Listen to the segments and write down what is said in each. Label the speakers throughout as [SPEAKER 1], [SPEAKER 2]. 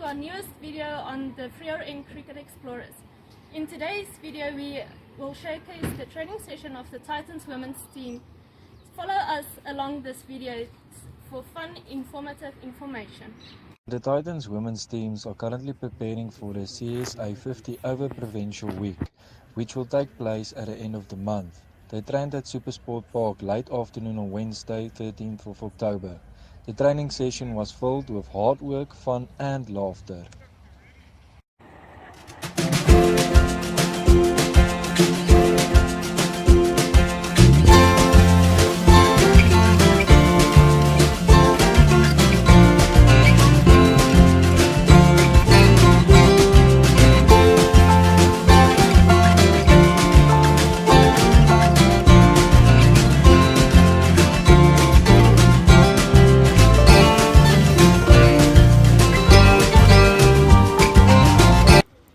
[SPEAKER 1] our newest video on the Frio Inn Cricket Explorers. In today's video we will showcase the training session of the Titans women's team. Follow us along this video for fun, informative information.
[SPEAKER 2] The Titans women's teams are currently preparing for the CSA 50 Over Provincial week, which will take place at the end of the month. They trained at Supersport Park late afternoon on Wednesday, 13th of October. The training session was filled with hard work, fun and laughter.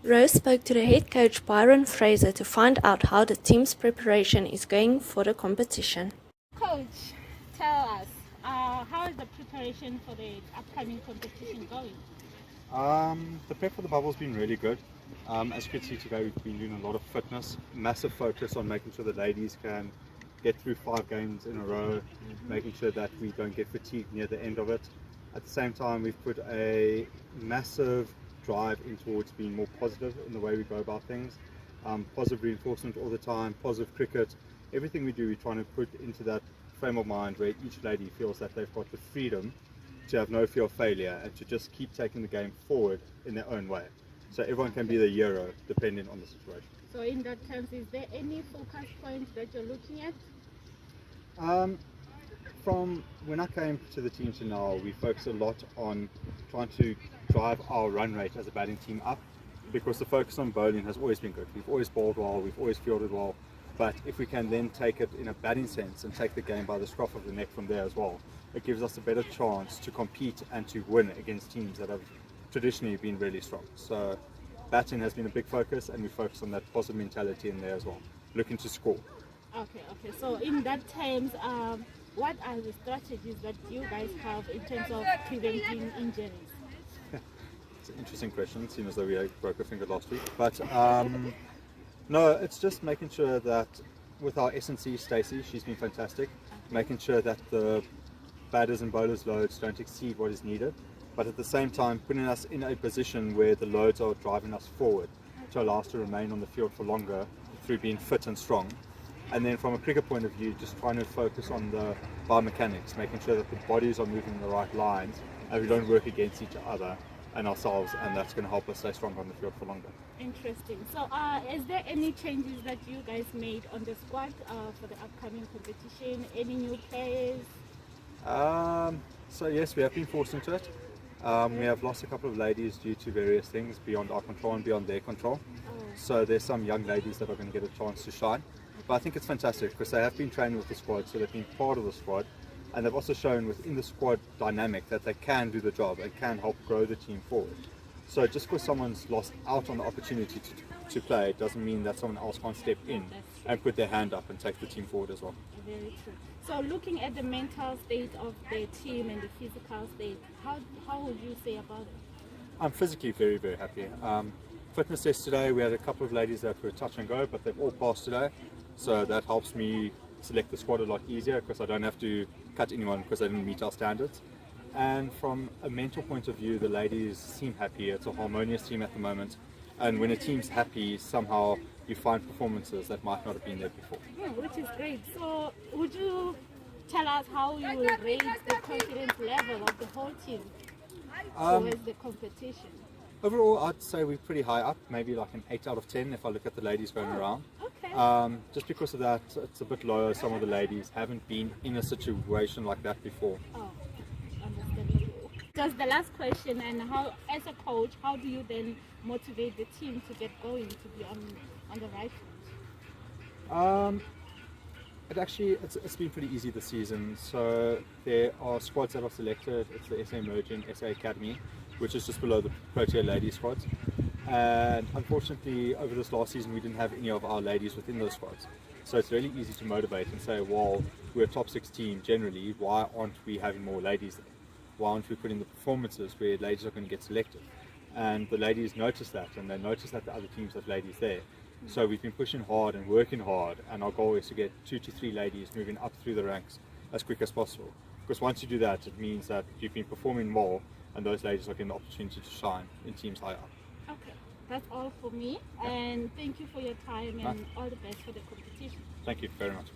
[SPEAKER 1] Rose spoke to the head coach Byron Fraser to find out how the team's preparation is going for the competition.
[SPEAKER 3] Coach, tell us, how is the preparation for the upcoming competition going?
[SPEAKER 4] The prep for the bubble's been really good. As you can see today, we've been doing a lot of fitness, massive focus on making sure the ladies can get through 5 games in a row, making sure that we don't get fatigued near the end of it. At the same time, we've put a massive drive in towards being more positive in the way we go about things. Positive reinforcement all the time, positive cricket. Everything we do, we're trying to put into that frame of mind where each lady feels that they've got the freedom to have no fear of failure and to just keep taking the game forward in their own way. So everyone can be the hero depending on the situation.
[SPEAKER 3] So in that terms, is there any focus points that you're looking at?
[SPEAKER 4] From when I came to the team to now, we focus a lot on trying to drive our run rate as a batting team up, because the focus on bowling has always been good. We've always bowled well, we've always fielded well, but if we can then take it in a batting sense and take the game by the scruff of the neck from there as well, it gives us a better chance to compete and to win against teams that have traditionally been really strong. So batting has been a big focus, and we focus on that positive mentality in there as well, looking to score.
[SPEAKER 3] Okay. So in that terms, what are the strategies that you guys have in terms of preventing injuries?
[SPEAKER 4] It's an interesting question, seeing as though we broke a finger last week. But no, it's just making sure that with our S&C, Stacey, she's been fantastic, making sure that the batters and bowlers loads don't exceed what is needed, but at the same time putting us in a position where the loads are driving us forward to allow us to remain on the field for longer through being fit and strong. And then from a cricket point of view, just trying to focus on the biomechanics, making sure that the bodies are moving in the right lines and we don't work against each other and ourselves, and that's going to help us stay strong on the field for longer.
[SPEAKER 3] Interesting. So is there any changes that you guys made on the squad for the upcoming competition? Any new players?
[SPEAKER 4] So yes, we have been forced into it. We have lost a couple of ladies due to various things beyond our control and beyond their control. So there's some young ladies that are going to get a chance to shine. But I think it's fantastic because they have been training with the squad, so they've been part of the squad, and they've also shown within the squad dynamic that they can do the job and can help grow the team forward. So just because someone's lost out on the opportunity to play, it doesn't mean that someone else can't step in and put their hand up and take the team forward as well.
[SPEAKER 3] Very true. So looking at the mental state of the team and the physical state, how would you say about it?
[SPEAKER 4] I'm physically very, very happy. Fitness test today, we had a couple of ladies that were touch and go, but they've all passed today. So that helps me select the squad a lot easier because I don't have to cut anyone because they didn't meet our standards. And from a mental point of view, the ladies seem happy. It's a harmonious team at the moment. And when a team's happy, somehow you find performances that might not have been there before.
[SPEAKER 3] Which is great. So would you tell us how you will rate the confidence level of the whole team towards the competition?
[SPEAKER 4] Overall, I'd say we're pretty high up, maybe like an 8 out of 10 if I look at the ladies going around.
[SPEAKER 3] Okay.
[SPEAKER 4] Just because of that, it's a bit lower. Some of the ladies haven't been in a situation like that before.
[SPEAKER 3] Oh, understandable. Just the last question, and how, as a coach, how do you then motivate the team to get going, to be on the right foot?
[SPEAKER 4] It's been pretty easy this season. So there are squads that are selected. It's the SA Emerging, SA Academy, which is just below the Protea ladies squads. And unfortunately, over this last season, we didn't have any of our ladies within those squads. So it's really easy to motivate and say, well, we're a top 6 team generally, why aren't we having more ladies there? Why aren't we putting the performances where ladies are going to get selected? and the ladies notice that, and they notice that the other teams have ladies there. So we've been pushing hard and working hard, and our goal is to get 2 to 3 ladies moving up through the ranks as quick as possible. Because once you do that, it means that you've been performing more, and those ladies are getting the opportunity to shine in teams higher up.
[SPEAKER 3] Okay, that's all for me. And thank you for your time, and all the best for the competition.
[SPEAKER 4] Thank you very much.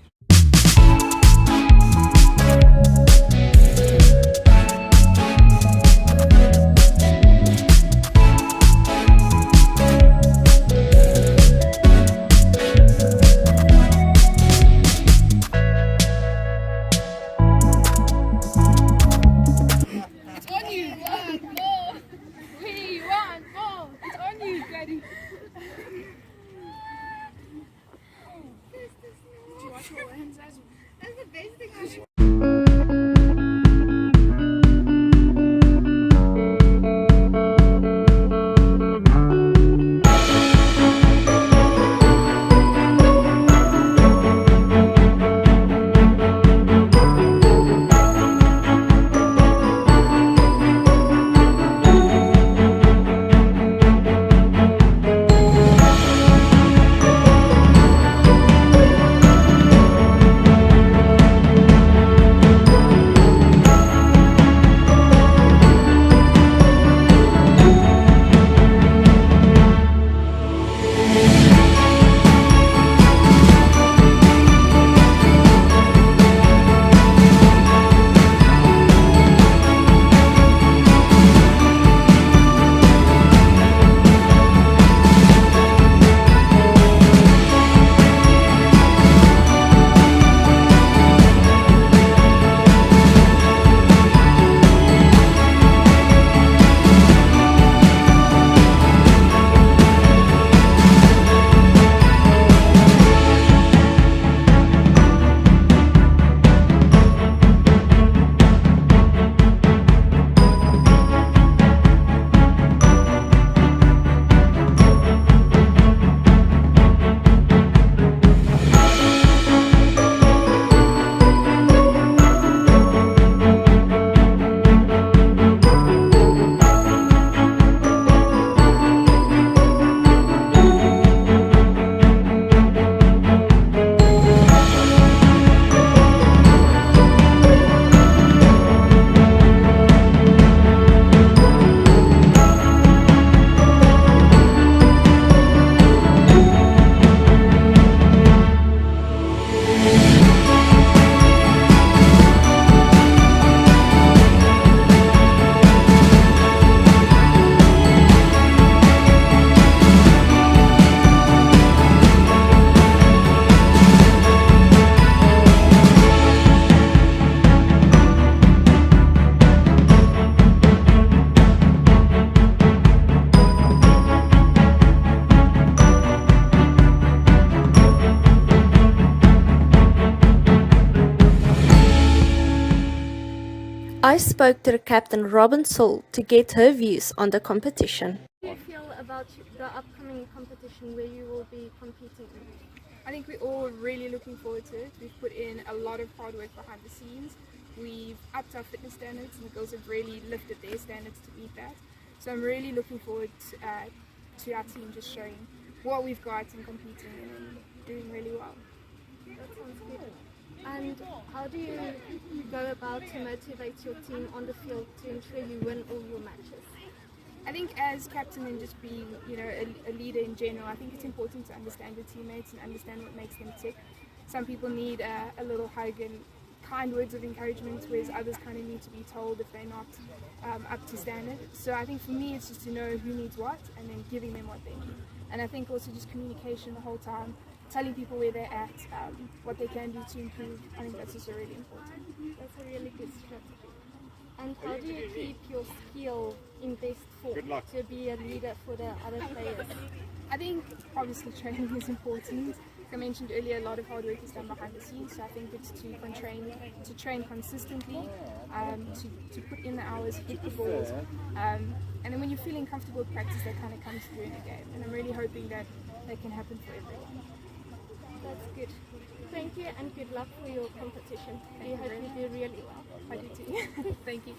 [SPEAKER 1] I spoke to the captain Robin Soul to get her views on the competition. How do you feel about the upcoming competition where you will be competing?
[SPEAKER 5] I think we're all really looking forward to it. We've put in a lot of hard work behind the scenes. We've upped our fitness standards, and the girls have really lifted their standards to meet that. So I'm really looking forward to our team just showing what we've got and competing and doing really well.
[SPEAKER 1] That sounds good. And how do you go about to motivate your team on the field to ensure you win all your matches?
[SPEAKER 5] I think as captain and just being, a leader in general, I think it's important to understand your teammates and understand what makes them tick. Some people need a little hug and kind words of encouragement, whereas others kind of need to be told if they're not up to standard. So I think for me it's just to know who needs what and then giving them what they need. And I think also just communication the whole time, telling people where they're at, what they can do to improve. I think that's also really important.
[SPEAKER 1] That's a really good strategy. And how do you keep your skill in best form to be a leader for the other players?
[SPEAKER 5] I think obviously training is important. Like I mentioned earlier, a lot of hard work is done behind the scenes, so I think it's to train consistently, to put in the hours, hit the balls, and then when you're feeling comfortable with practice, that kind of comes through in the game. And I'm really hoping that can happen for everyone.
[SPEAKER 1] That's good. Thank you and good luck for your competition. I hope you do really well.
[SPEAKER 5] I do too. Thank you.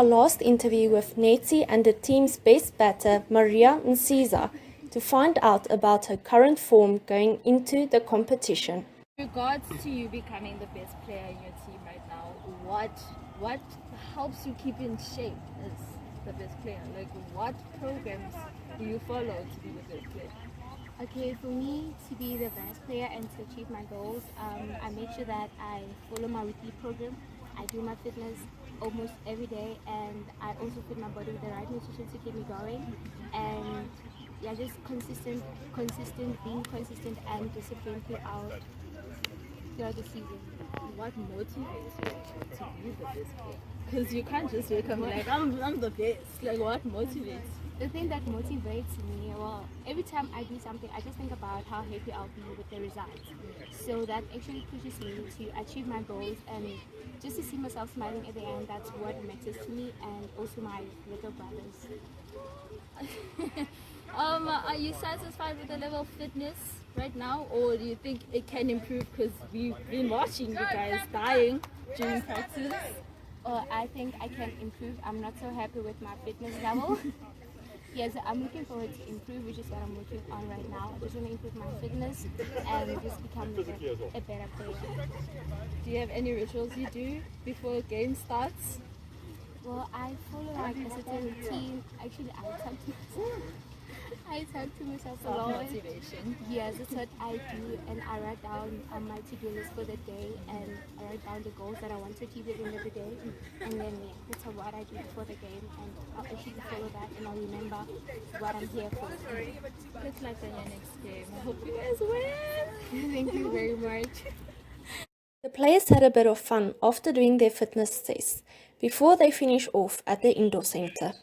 [SPEAKER 1] last interview with Netsi and the team's best batter, Maria Nsiza, to find out about her current form going into the competition.
[SPEAKER 3] In regards to you becoming the best player in your team right now, what helps you keep in shape as the best player? Like, what programs do you follow to be the best player?
[SPEAKER 6] Okay, for me to be the best player and to achieve my goals, I make sure that I follow my weekly program. I do my fitness almost every day, and I also feed my body with the right nutrition to keep me going. And yeah, just consistent, being consistent and disciplined throughout the season.
[SPEAKER 3] What motivates you to be the best player? Because you can't just wake up and be like, I'm the best. Like, what motivates?
[SPEAKER 6] The thing that motivates me, well, every time I do something, I just think about how happy I'll be with the results. So that actually pushes me to achieve my goals, and just to see myself smiling at the end, that's what matters to me, and also my little brothers.
[SPEAKER 3] Are you satisfied with the level of fitness right now, or do you think it can improve? Because we've been watching you guys dying during practice.
[SPEAKER 6] I think I can improve. I'm not so happy with my fitness level. Yes, I'm looking forward to improve, which is what I'm working on right now. I just want to improve my fitness and just become a better player.
[SPEAKER 3] Do you have any rituals you do before a game starts?
[SPEAKER 6] Well, I follow like a certain routine. Actually, I talk to myself a lot.
[SPEAKER 3] Motivation.
[SPEAKER 6] Yes, that's what I do, and I write down my to-do list for the day, and I write down the goals that I want to achieve at the end of the day, and then that's what I do before the game, and I'll actually follow that, and I'll remember what I'm here for.
[SPEAKER 3] Good luck on your next game. I hope you guys win.
[SPEAKER 6] Thank you very much.
[SPEAKER 1] The players had a bit of fun after doing their fitness tests before they finish off at the indoor center.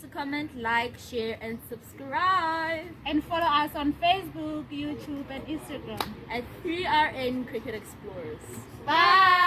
[SPEAKER 3] to comment, like, share, and subscribe.
[SPEAKER 1] And follow us on Facebook, YouTube, and Instagram
[SPEAKER 3] At 3RN Cricket Explorers.
[SPEAKER 1] Bye.